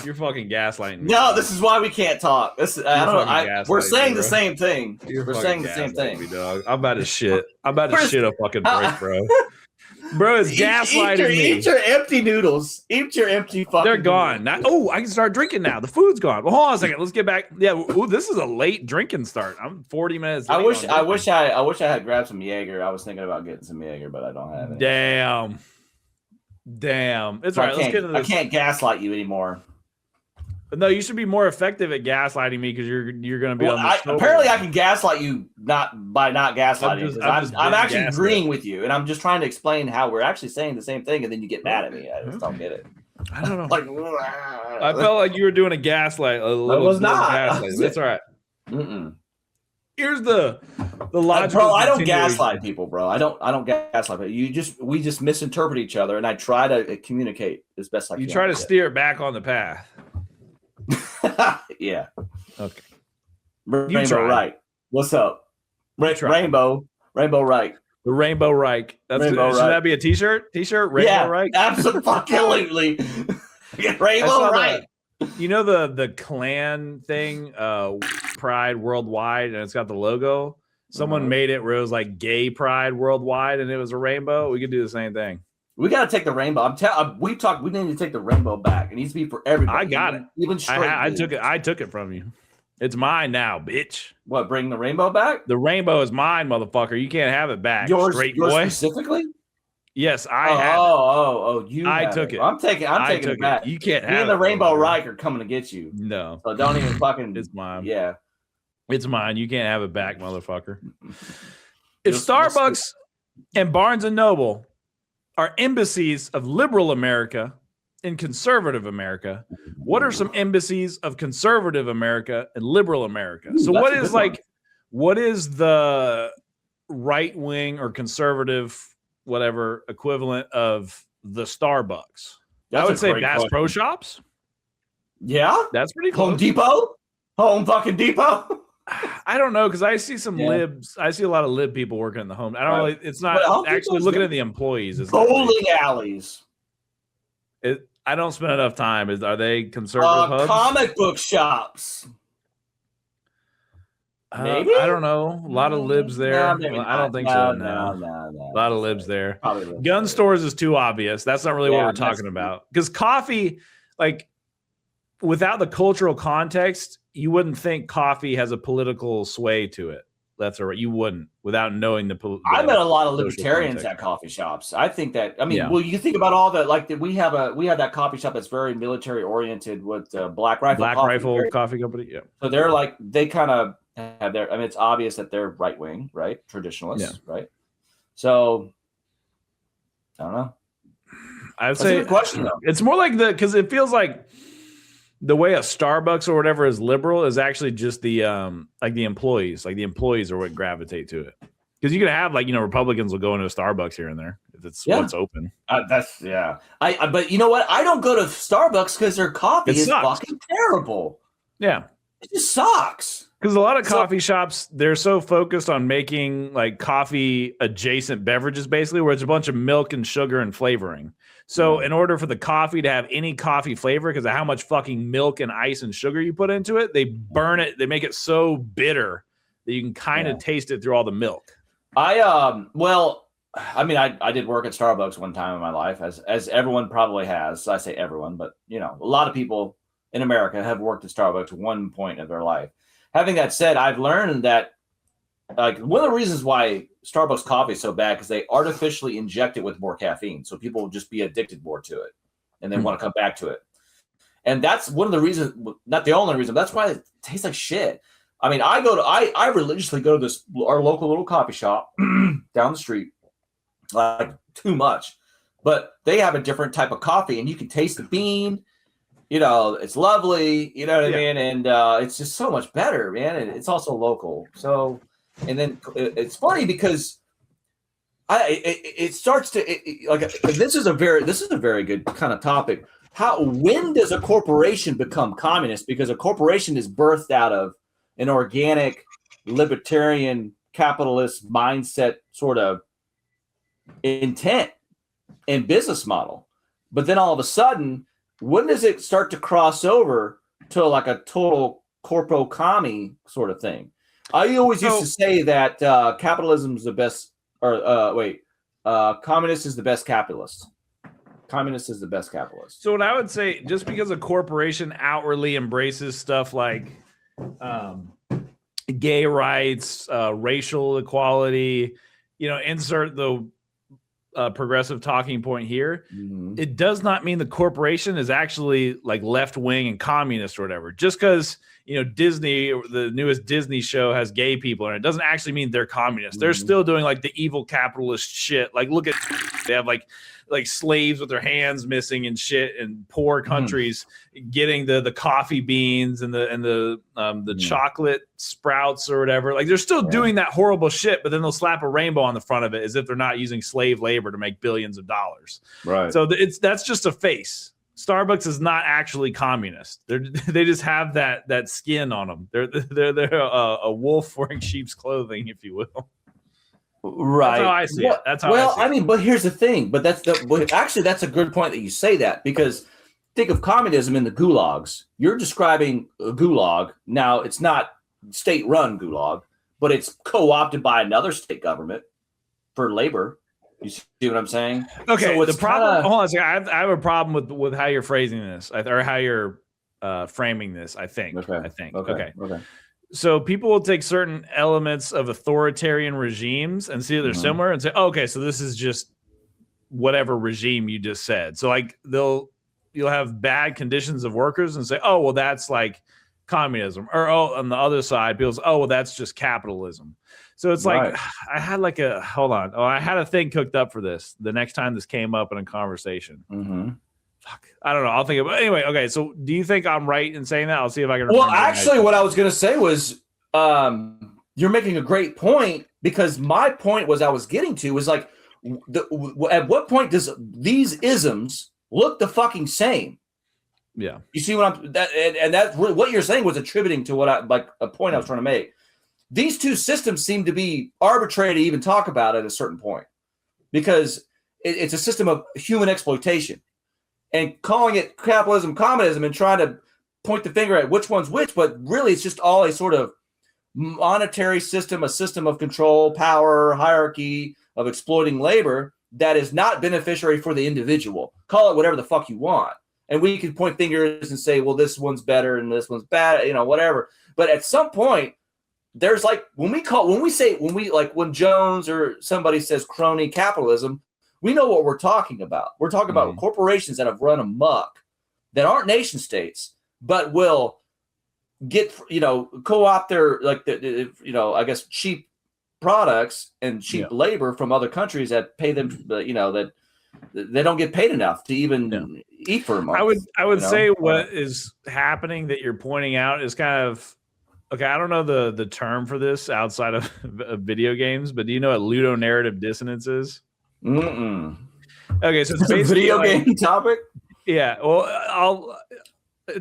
you're fucking gaslighting me. No, this is why we can't talk. I don't know. We're saying the same thing. We're saying the same thing. Dog. I'm about to shit. I'm about to shit a fucking break, bro. Bro, it's gaslighting me. Eat your empty noodles. Eat your empty fucking They're gone. I can start drinking now. The food's gone. Well, hold on a second. Let's get back. Yeah, this is a late drinking start. I'm 40 minutes late. I wish I had grabbed some Jaeger. I was thinking about getting some Jaeger, but I don't have it. Damn. It's all right. Let's get into this. I can't gaslight you anymore. No, you should be more effective at gaslighting me because you're going to be on the apparently I can gaslight you not gaslighting you. I'm actually agreeing with you, and I'm just trying to explain how we're actually saying the same thing, and then you get mad at me. I just don't get it. I don't know. I felt like you were doing a gaslight. I was not. Gaslight. That's all right. Here's the logical. Bro, I don't gaslight people, bro. I don't gaslight people. We just misinterpret each other, and I try to communicate as best I can. You try to steer it back on the path. Yeah. Okay. Rainbow Reich. What's up? Rainbow Reich. The Rainbow Reich. Should that be a T-shirt? T-shirt. Rainbow Reich. Absolutely. Rainbow Reich. You know the Klan thing, Pride Worldwide, and it's got the logo. Someone made it where it was like Gay Pride Worldwide, and it was a rainbow. We could do the same thing. We got to take the rainbow. We need to take the rainbow back. It needs to be for everybody. I got it. Even straight. I took it from you. It's mine now, bitch. What? Bring the rainbow back? The rainbow is mine, motherfucker. You can't have it back. Yours boy. Specifically? Yes, I have. I took it. I'm taking it back. You can't have it. Me and the Rainbow Reich are coming to get you. No. So don't even fucking. It's mine. Yeah. It's mine. You can't have it back, motherfucker. If Starbucks and Barnes and Noble are embassies of liberal America and conservative America, what are some embassies of conservative America and liberal America? So what is the right wing or conservative whatever equivalent of the Starbucks? I would say Bass Pro Shops. Yeah, that's pretty close. Home fucking Depot. I don't know because I see some libs. I see a lot of lib people working in the home. I don't really. It's not actually looking at the employees. Bowling alleys. I don't spend enough time. Are they conservative hubs? Comic book shops. Maybe I don't know. A lot of libs there. I don't think so. No. A lot of libs there. Gun stores is too obvious. That's not really what we're talking about. Because coffee, like, without the cultural context, you wouldn't think coffee has a political sway to it. That's all right. You wouldn't without knowing the I met a lot of libertarians at coffee shops. I think that. I mean, well, you think about all that. Like we have that coffee shop that's very military oriented with Black Rifle Coffee Company. Yeah. So they're like they kind of have their. I mean, it's obvious that they're right wing, right? Traditionalists, right? So I don't know. I would say question though. It's more like because it feels like the way a Starbucks or whatever is liberal is actually just the like the employees. Like the employees are what gravitate to it. Because you can have Republicans will go into a Starbucks here and there if it's what's open. But you know what? I don't go to Starbucks because their coffee is fucking terrible. Yeah, it just sucks. Because a lot of coffee shops, they're so focused on making like coffee adjacent beverages, basically, where it's a bunch of milk and sugar and flavoring. So in order for the coffee to have any coffee flavor, because of how much fucking milk and ice and sugar you put into it, they burn it. They make it so bitter that you can kind of taste it through all the milk. I did work at Starbucks one time in my life, as everyone probably has. I say everyone, but a lot of people in America have worked at Starbucks at one point in their life. Having that said, I've learned that like one of the reasons why Starbucks coffee is so bad because they artificially inject it with more caffeine, so people will just be addicted more to it, and they want to come back to it. And that's one of the reasons, not the only reason. That's why it tastes like shit. I mean, I religiously go to our local little coffee shop down the street, like too much. but they have a different type of coffee, and you can taste the bean. It's lovely. You know what I mean? And it's just so much better, man. And it's also local. So, and then it's funny because it starts to this is a very good kind of topic. When does a corporation become communist? Because a corporation is birthed out of an organic, libertarian, capitalist mindset sort of intent and business model. But then all of a sudden, when does it start to cross over to like a total corpo commie sort of thing? I always used to say that capitalism is the best, communist is the best capitalist. Communist is the best capitalist. So what I would say, just because a corporation outwardly embraces stuff like gay rights, racial equality, insert the progressive talking point here, it does not mean the corporation is actually like left wing and communist or whatever. Just because Disney, the newest Disney show, has gay people in it, doesn't actually mean they're communist. They're still doing like the evil capitalist shit. Like look at, they have like slaves with their hands missing and shit in poor countries getting the coffee beans and the chocolate sprouts or whatever. Like they're still doing that horrible shit, but then they'll slap a rainbow on the front of it as if they're not using slave labor to make billions of dollars. Right. So that's just a face. Starbucks is not actually communist. They just have that skin on them. They're a wolf wearing sheep's clothing, if you will. Right. That's how I see it. That's how I see it. But here's the thing. But that's a good point that you say that, because think of communism in the gulags. You're describing a gulag. Now, it's not state-run gulag, but it's co-opted by another state government for labor. You see what I'm saying? Okay. So the problem. Hold on a second. I have a problem with how you're phrasing this, or how you're framing this. I think. Okay. So people will take certain elements of authoritarian regimes and see that they're similar and say, okay, so this is just whatever regime you just said. So like you'll have bad conditions of workers and say, oh, well, that's like communism. Or on the other side, people say, oh, well, that's just capitalism. So it's like, I had I had a thing cooked up for this the next time this came up in a conversation. Fuck. I don't know. I'll think about it. Anyway, okay. So do you think I'm right in saying that? I'll see if I can remember. Well, actually, what I was going to say was you're making a great point, because my point I was getting to was like, at what point does these isms look the fucking same? Yeah. You see what that's really what you're saying was attributing to a point I was trying to make. These two systems seem to be arbitrary to even talk about at a certain point, because it's a system of human exploitation. And calling it capitalism, communism, and trying to point the finger at which one's which, but really it's just all a sort of monetary system, a system of control, power, hierarchy of exploiting labor that is not beneficiary for the individual. Call it whatever the fuck you want. And we can point fingers and say, well, this one's better and this one's bad, whatever. But at some point, there's like, when Jones or somebody says crony capitalism, we know what we're talking about. We're talking about corporations that have run amok, that aren't nation states, but will get, co-opt their, I guess, cheap products and cheap labor from other countries that pay them, that they don't get paid enough to even eat for a month. I would say what is happening that you're pointing out is kind of, okay, I don't know the term for this outside of video games, but do you know what ludonarrative dissonance is? Okay, so it's basically a video game topic. Yeah, well, I'll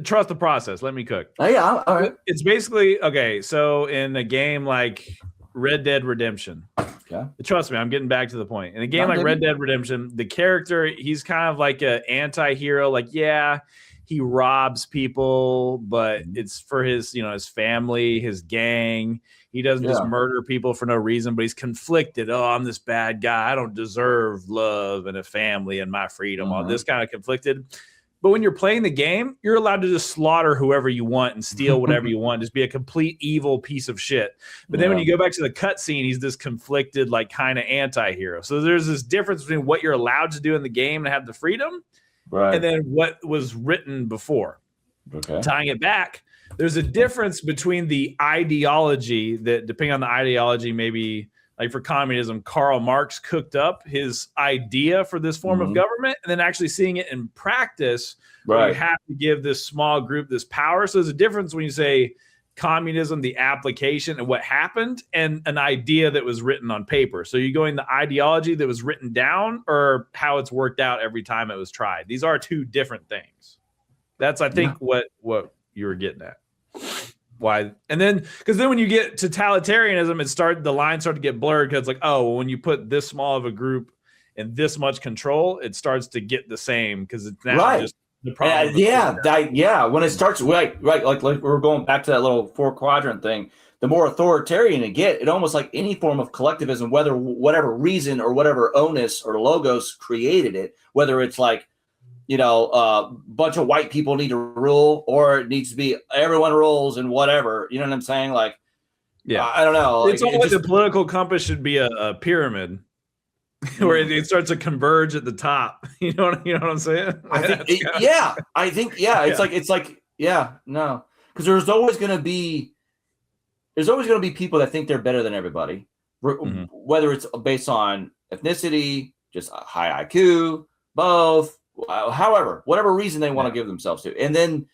trust the process. Let me cook. Oh yeah, all right. It's basically okay. So in a game like Red Dead Redemption, trust me, I'm getting back to the point. In a game like Red Dead Redemption, the character, he's kind of like an anti-hero. Like, yeah, he robs people, but it's for his, his family, his gang. He doesn't just murder people for no reason, but he's conflicted. Oh, I'm this bad guy. I don't deserve love and a family and my freedom. All this kind of conflicted. But when you're playing the game, you're allowed to just slaughter whoever you want and steal whatever you want. Just be a complete evil piece of shit. But then when you go back to the cutscene, he's this conflicted, like kind of anti-hero. So there's this difference between what you're allowed to do in the game and have the freedom, and then what was written before. Okay. Tying it back, there's a difference between the ideology that, depending on the ideology, maybe like for communism, Karl Marx cooked up his idea for this form of government, and then actually seeing it in practice, where you have to give this small group this power. So there's a difference when you say communism, the application and what happened, and an idea that was written on paper. So you going the ideology that was written down, or how it's worked out every time it was tried. These are two different things. That's, I think, what you were getting at. Why? And then, because then when you get totalitarianism, the lines start to get blurred, because it's like, oh, well, when you put this small of a group and this much control, it starts to get the same, because it's now just the problem. When it starts, like we're going back to that little 4-quadrant thing. The more authoritarian it get, it almost like any form of collectivism, whatever reason or whatever onus or logos created it, whether it's like, a bunch of white people need to rule, or it needs to be everyone rules and whatever. You know what I'm saying? Like, I don't know. It's almost the political compass should be a pyramid where it starts to converge at the top. You know what I'm saying? No, because there's always going to be people that think they're better than everybody, whether it's based on ethnicity, just high IQ, both. However, whatever reason they want to give themselves to, and then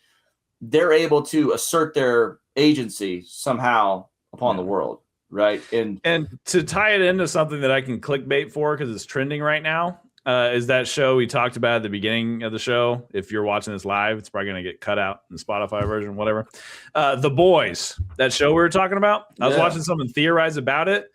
they're able to assert their agency somehow upon the world, right? And to tie it into something that I can clickbait for, because it's trending right now, is that show we talked about at the beginning of the show. If you're watching this live, it's probably going to get cut out in the Spotify version, whatever. The Boys, that show we were talking about. I was watching someone theorize about it.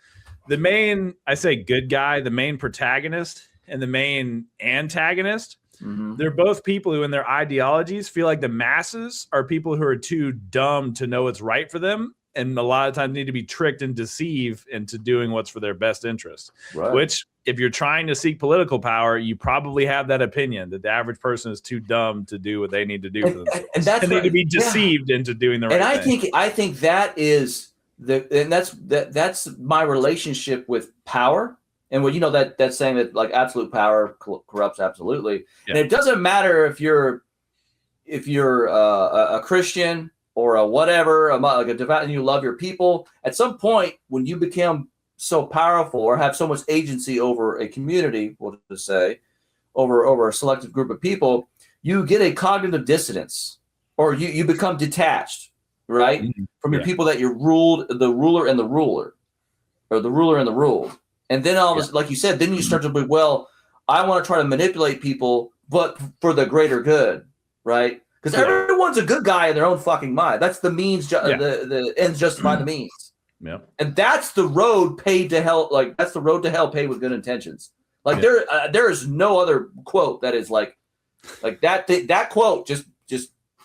The main, I say good guy, the main protagonist and the main antagonist, they're both people who in their ideologies feel like the masses are people who are too dumb to know what's right for them, and a lot of times need to be tricked and deceived into doing what's for their best interest. Right. Which, if you're trying to seek political power, you probably have that opinion that the average person is too dumb to do what they need to do for themselves. And they need to be deceived into doing the right thing. I think that is that's my relationship with power. And that saying that like absolute power corrupts absolutely. Yeah. And it doesn't matter if you're a Christian or a whatever, like a devout, and you love your people. At some point, when you become so powerful or have so much agency over a community, we'll just say, over a selective group of people, you get a cognitive dissonance, or you become detached, right, from your people that you're the ruler and the ruler, or the ruler and the ruled. And then all of this, like you said, then you start to be, well, I want to try to manipulate people, but for the greater good, right? Because everyone's a good guy in their own fucking mind. That's the means, the ends justify the means. Yeah. And that's the road paved to hell. Like, that's the road to hell paved with good intentions. Like there is no other quote that is like that. That quote just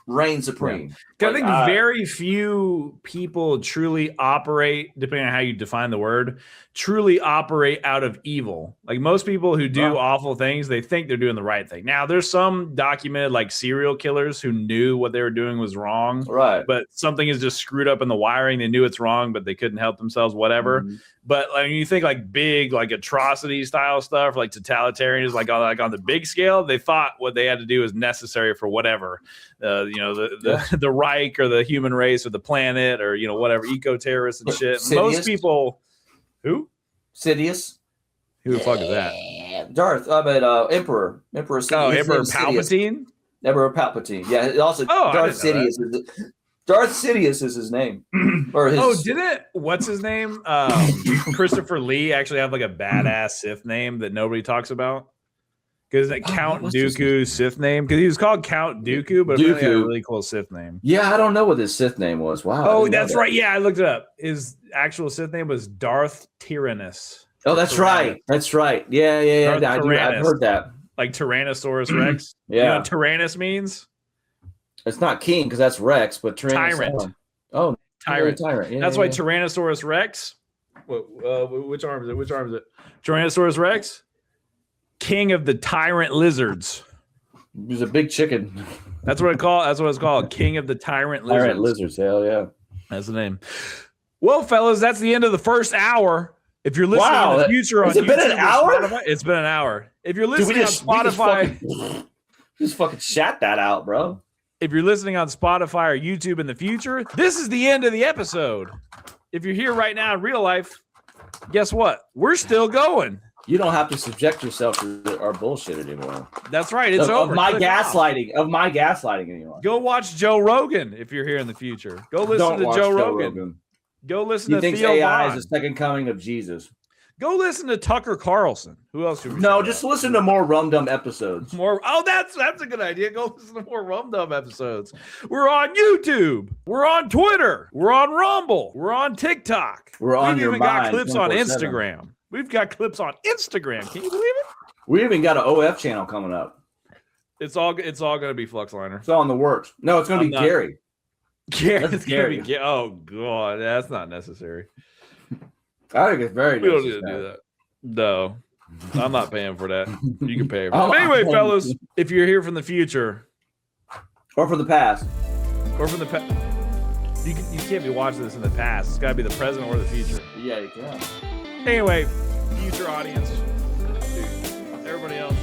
reigns supreme. I think very few people truly operate, depending on how you define the word, truly operate out of evil. Like most people who do awful things, they think they're doing the right thing. Now, there's some documented like serial killers who knew what they were doing was wrong, right? But something is just screwed up in the wiring. They knew it's wrong, but they couldn't help themselves, whatever. But like, when you think like big, like atrocity style stuff, like totalitarianism, like on the big scale, they thought what they had to do was necessary for whatever, the Reich or the human race or the planet or whatever, eco-terrorists and shit. Sidious. Most people, who? Sidious. Who the fuck is that? Darth. Emperor. Emperor. Oh, Emperor Palpatine. Emperor Palpatine. Yeah. Also, Darth Sidious. Darth Sidious is his name. What's his name? Christopher Lee actually have like a badass Sith name that nobody talks about. Because Count Dooku Sith name? Because he was called Count Dooku, but he had a really cool Sith name. Yeah, I don't know what his Sith name was. Wow. Oh, that's right. Yeah, I looked it up. His actual Sith name was Darth Tyrannus. Oh, that's right. That's right. Yeah. I've heard that. Like Tyrannosaurus Rex. Yeah. You know what Tyrannus means? It's not king because that's Rex, but Tyrant. Oh, tyrant. Yeah, that's why Tyrannosaurus Rex. Which arm is it? Tyrannosaurus Rex, king of the tyrant lizards. He's a big chicken. That's what it's called. King of the tyrant lizards. Tyrant lizards. Hell yeah. That's the name. Well, fellas, that's the end of the first hour. If you're listening in the future on YouTube, been an hour? Spotify, it's been an hour. If you're listening on Spotify, just fucking shat that out, bro. If you're listening on Spotify or YouTube in the future, this is the end of the episode. If you're here right now in real life, Guess what? We're still going. You don't have to subject yourself to our bullshit anymore. That's right. It's over. Of my gaslighting anymore. Go watch Joe Rogan if you're here in the future. Go listen to Joe Rogan. Go listen to Theo He thinks AI Von. is the second coming of Jesus. Go listen to Tucker Carlson. Who else? No, just listen to more Rum Dum episodes. That's a good idea. Go listen to more Rum Dum episodes. We're on YouTube. We're on Twitter. We're on Rumble. We're on TikTok. We've even got clips on Instagram. We've got clips on Instagram. Can you believe it? We even got an OF channel coming up. It's all going to be Fluxliner. It's all in the works. No, it's going to be Gary. Gary. Oh God, that's not necessary. I think it's very We don't need to do that. No, I'm not paying for that. You can pay for it. But anyway, fellas, if you're here from the future or from the past, you can't be watching this in the past. It's got to be the present or the future. Yeah, you can. Anyway, future audience, dude, everybody else.